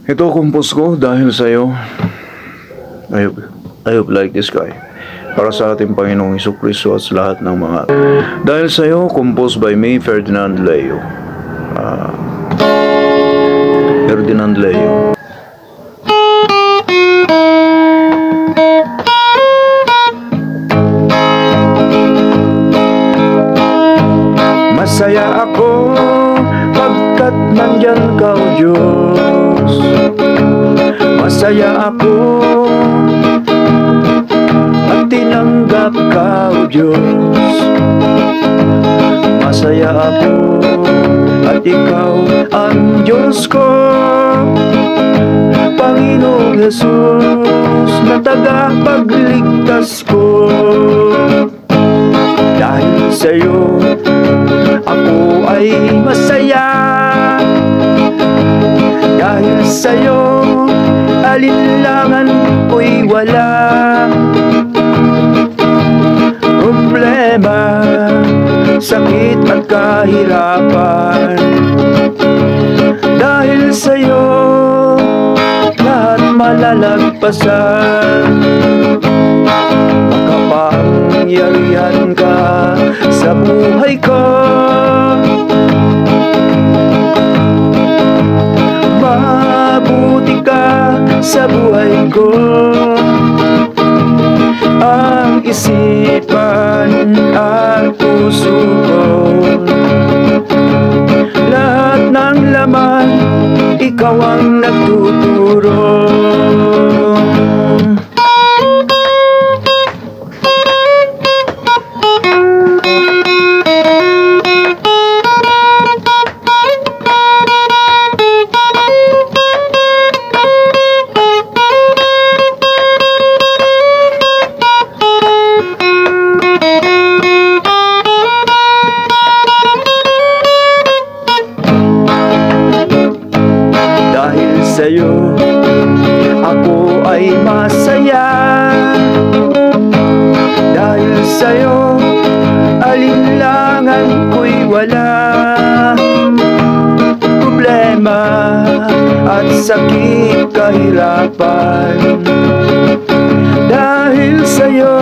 Ito compose ko dahil sa'yo. I hope like this guy. Para sa ating Panginoong Jesucristo at sa lahat ng mga. Dahil sa'yo, composed by me, Ferdinand Leo. Ferdinand Leo. Masaya ako pagkat nandyan ka, O Diyos. Masaya ako at tinanggap ka, O Diyos. Masaya ako at ikaw ang Diyos ko, Panginoong Jesus, na tagapagligtas ko. Dahil sa'yo ako ay masaya. Dahil sa'yo alinlangan ko'y wala. Problema, sakit at kahirapan, dahil sa'yo lahat malalagpasan. Makapangyarihan ka sa buhay ko. Mabuti ka sa buhay ko. Ang isipan at puso ko, lahat ng laman, ikaw ang nagtuturo. Sa'yo ako ay masaya. Dahil sa'yo alinlangan ko'y wala. Problema at sakit, kahirapan, dahil sa'yo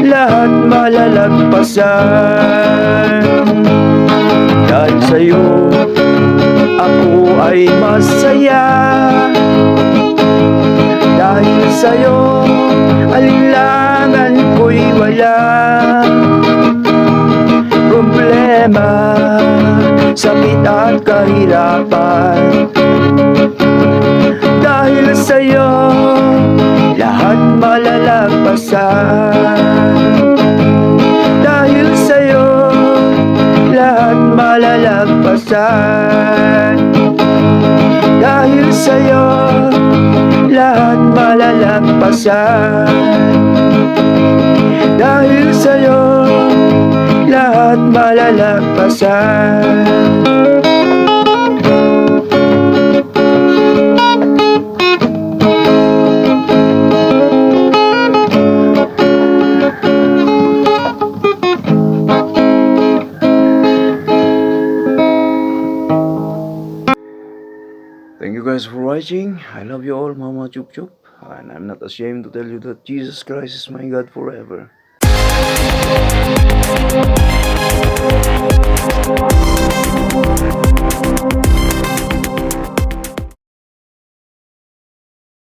lahat malalagpasan. Dahil sa'yo ako ay masaya. Dahil sa'yo alinlangan ko'y wala. Problema, sakit at kahirapan, dahil sa'yo lahat malalagpasan. Dahil sa'yo lahat malalagpasan. Dahil sa'yo lahat malalagpasan. Dahil sa'yo lahat malalagpasan. Thank you guys for watching. I love you all, Mama Chup Chup. And I'm not ashamed to tell you that Jesus Christ is my God forever.